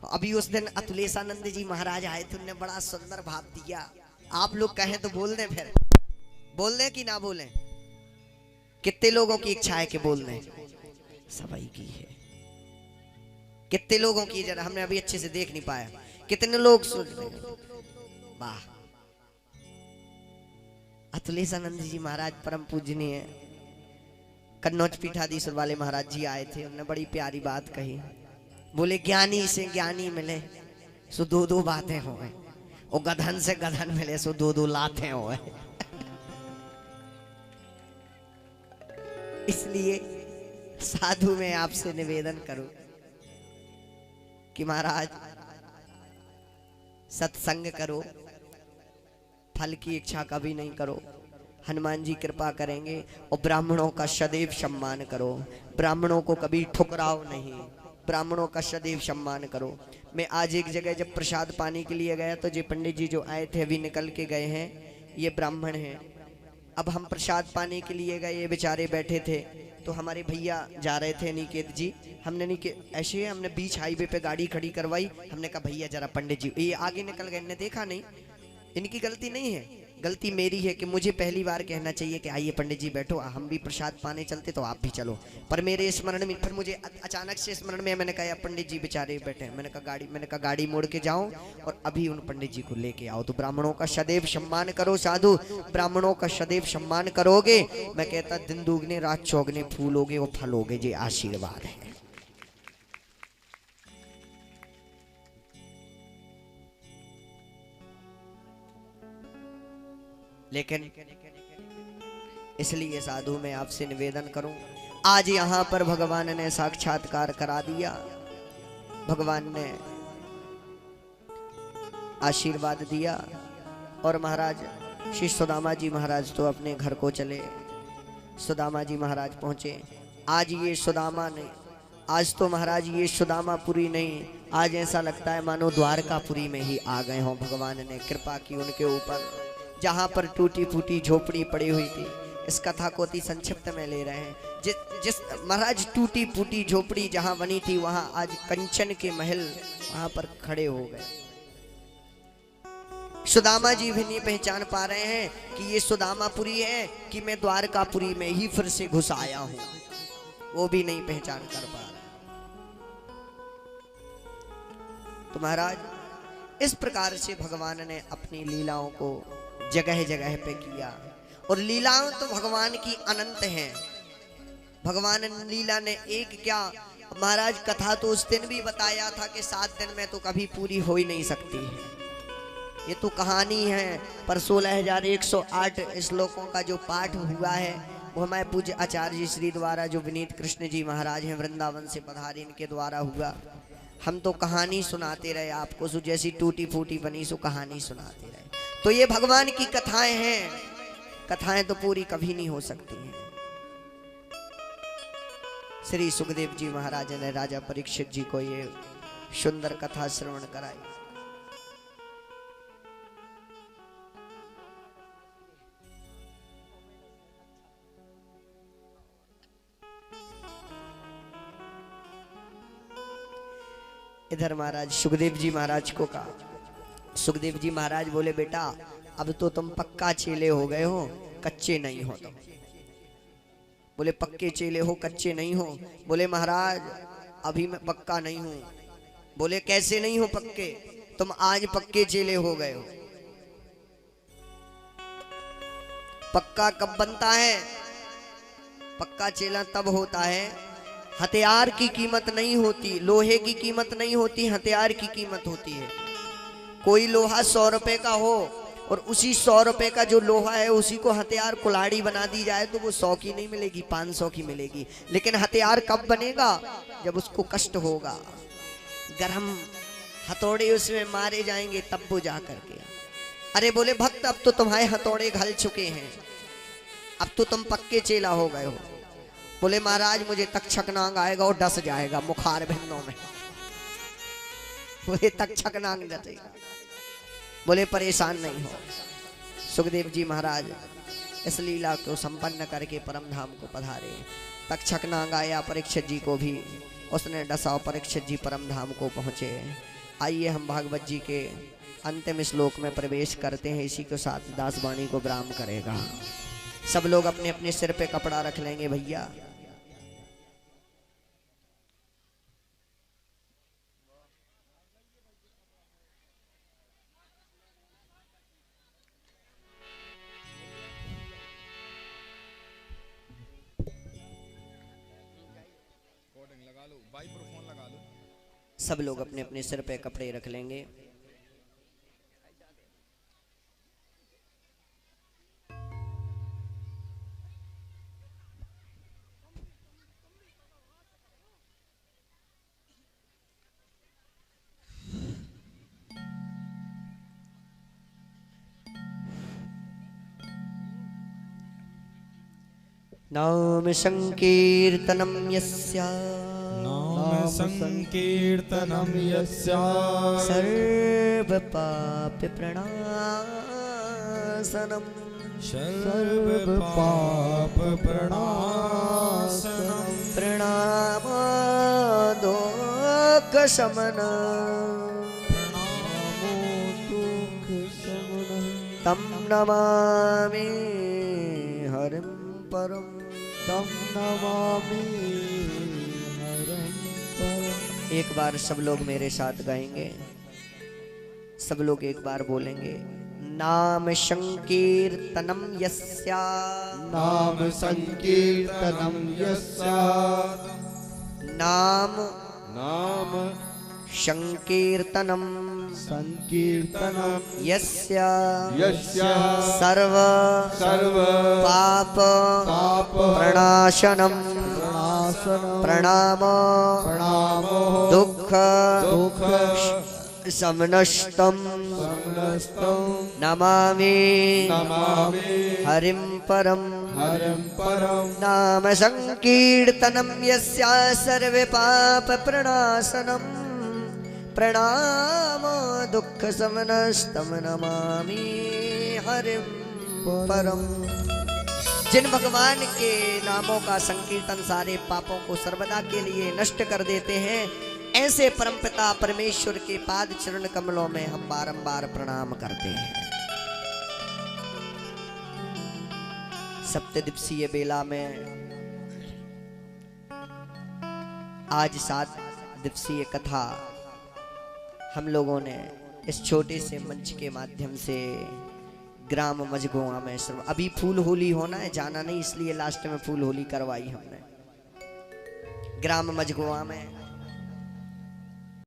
अभी उस दिन अतुलेशानंद जी महाराज आए थे, उन्होंने बड़ा सुंदर भाव दिया। आप लोग कहें तो बोल दें, फिर बोल दें कि ना बोलें? कितने लोगों की इच्छा है कि बोल दें? सभी की है। कितने लोगों की, जरा हमने अभी अच्छे से देख नहीं पाया, कितने लोग सोच रहे हैं? वाह। अतुलेशानंद जी महाराज परम पूजनीय कन्नौज पीठाधीश्वर वाले महाराज जी आए थे। उन्होंने बड़ी प्यारी बात कही। बोले ज्ञानी से ज्ञानी मिले सो दो दो बातें होए, और गधन से गधन मिले सो दो दो लातें होए। इसलिए साधु में आपसे निवेदन करूं कि महाराज सत्संग करो, फल की इच्छा कभी नहीं करो, हनुमान जी कृपा करेंगे। और ब्राह्मणों का सदैव सम्मान करो, ब्राह्मणों को कभी ठुकराओ नहीं, ब्राह्मणों का सदैव सम्मान करो। मैं आज एक जगह जब प्रसाद पाने के लिए गया तो ये पंडित जी जो आए थे अभी निकल के गए हैं, ये ब्राह्मण हैं। अब हम प्रसाद पाने के लिए गए, ये बेचारे बैठे थे, तो हमारे भैया जा रहे थे निकेत जी, हमने ऐसे हमने बीच हाईवे पे गाड़ी खड़ी करवाई। हमने कहा भैया जरा पंडित जी, ये आगे निकल गए, इन्हें देखा नहीं। इनकी गलती नहीं है, गलती मेरी है कि मुझे पहली बार कहना चाहिए कि आइए पंडित जी बैठो, हम भी प्रसाद पाने चलते तो आप भी चलो। पर मेरे स्मरण में, फिर मुझे अचानक से स्मरण में, मैंने कहा पंडित जी बेचारे बैठे, मैंने कहा गाड़ी मोड़ के जाओ और अभी उन पंडित जी को लेके आओ। तो ब्राह्मणों का सदैव सम्मान करो साधु, ब्राह्मणों का सदैव सम्मान करोगे, मैं कहता दिन दुगने रात चौगने फूलोगे और फलोगे। ये आशीर्वाद है। लेकिन इसलिए साधु मैं आपसे निवेदन करूं, आज यहां पर भगवान ने साक्षात्कार करा दिया, भगवान ने आशीर्वाद दिया। और महाराज श्री सुदामा जी महाराज तो अपने घर को चले, सुदामा जी महाराज पहुंचे। आज ये सुदामा नहीं, आज तो महाराज ये सुदामापुरी नहीं, आज ऐसा लगता है मानो द्वारकापुरी में ही आ गए हों। भगवान ने कृपा की उनके ऊपर। जहाँ पर टूटी फूटी झोपड़ी पड़ी हुई थी, इस कथा को अति संक्षिप्त में ले रहे हैं। जिस महाराज टूटी फूटी झोपड़ी जहाँ बनी थी, वहाँ आज कंचन के महल वहाँ पर खड़े हो गए। सुदामा जी भी नहीं पहचान पा रहे हैं कि ये सुदामापुरी है कि मैं द्वारकापुरी में ही फिर से घुस आया हूँ, वो भी नहीं पहचान कर पा रहे। तो महाराज इस प्रकार से भगवान ने अपनी लीलाओं को जगह जगह पे किया। और लीलाओं तो भगवान की अनंत हैं। भगवान लीला ने एक क्या महाराज, कथा तो उस दिन भी बताया था कि 7 दिन में तो कभी पूरी हो ही नहीं सकती है, ये तो कहानी है। पर 16,108 श्लोकों का जो पाठ हुआ है वो हमारे पूज्य आचार्य श्री द्वारा, जो विनीत कृष्ण जी महाराज हैं वृंदावन से पधारे, इनके द्वारा हुआ। हम तो कहानी सुनाते रहे आपको, सो जैसी टूटी फूटी बनी सो कहानी सुनाते रहे। तो ये भगवान की कथाएं हैं, कथाएं तो पूरी कभी नहीं हो सकती हैं। श्री सुखदेव जी महाराज ने राजा परीक्षित जी को ये सुंदर कथा श्रवण कराई। इधर महाराज सुखदेव जी महाराज को कहा, सुखदेव जी महाराज बोले बेटा अब तो तुम पक्का चेले हो गए हो, कच्चे नहीं हो तुम। बोले पक्के चेले हो, कच्चे नहीं हो? बोले महाराज अभी मैं पक्का नहीं हूं। बोले कैसे नहीं हो पक्के? तुम आज पक्के चेले हो गए हो। पक्का कब बनता है? पक्का चेला तब होता है, हथियार की कीमत नहीं होती, लोहे की कीमत नहीं होती, हथियार की कीमत होती है। कोई लोहा 100 रुपए का हो और उसी 100 रुपए का जो लोहा है उसी को हथियार कुल्हाड़ी बना दी जाए तो वो 100 की नहीं मिलेगी, 500 की मिलेगी। लेकिन हथियार कब बनेगा? जब उसको कष्ट होगा, गरम हथौड़े उसमें मारे जाएंगे तब वो जा करके। अरे बोले भक्त अब तो तुम्हारे हथौड़े घल चुके हैं, अब तो तुम पक्के चेला हो गए हो। बोले महाराज मुझे तक्षक नांग आएगा और डस जाएगा मुखार भिन्नों में। बोले तक्षक नांग डसेगा। बोले परेशान नहीं हो। सुखदेव जी महाराज इस लीला को संपन्न करके परम धाम को पधारे। तक्षक नांग आया, परीक्षित जी को भी उसने डसा परीक्षित जी परम धाम को पहुँचे। आइए हम भागवत जी के अंतिम श्लोक में प्रवेश करते हैं। इसी के साथ दासवाणी को विराम करेगा। सब लोग अपने अपने सिर पे कपड़ा रख लेंगे भैया। सब लोग अपने अपने सिर पे कपड़े रख लेंगे। नाम संकीर्तनम यस्या नाम संकीर्तनम यस्या सर्व पाप प्रणाशनम सर्व पाप प्रणाशनम प्रणामो दुःख शमन प्रणामो दुःख शमन तम नमामि हरिं परम तम नमामि हरिं परम। एक बार सब लोग मेरे साथ गाएंगे। सब लोग एक बार बोलेंगे। नाम संकीर्तनम यस्या नाम संकीर्तनम यस्या नाम नाम संकीर्तनम संकीर्तनम यस्या यस्या सर्व सर्व पाप पाप प्रणाशनम प्रणाशनम प्रणामो प्रणामो दुःख दुःख समनस्तम समनस्तम नमामि नमामि हरिं परम हरिं परम। नाम संकीर्तनम यस्या सर्व पाप प्रणाशनम प्रणामो दुःख समनस्तम नमामि हरिं परम। जिन भगवान के नामों का संकीर्तन सारे पापों को सर्वदा के लिए नष्ट कर देते हैं, ऐसे परमपिता परमेश्वर के पाद चरण कमलों में हम बारंबार प्रणाम करते हैं। सप्तदिवसीय बेला में आज 7 दिवसीय कथा हम लोगों ने इस छोटे से मंच के माध्यम से ग्राम मझगुआ में अभी फूल होली होना है, जाना नहीं, इसलिए लास्ट में फूल होली करवाई हमने ग्राम मझगुआ में।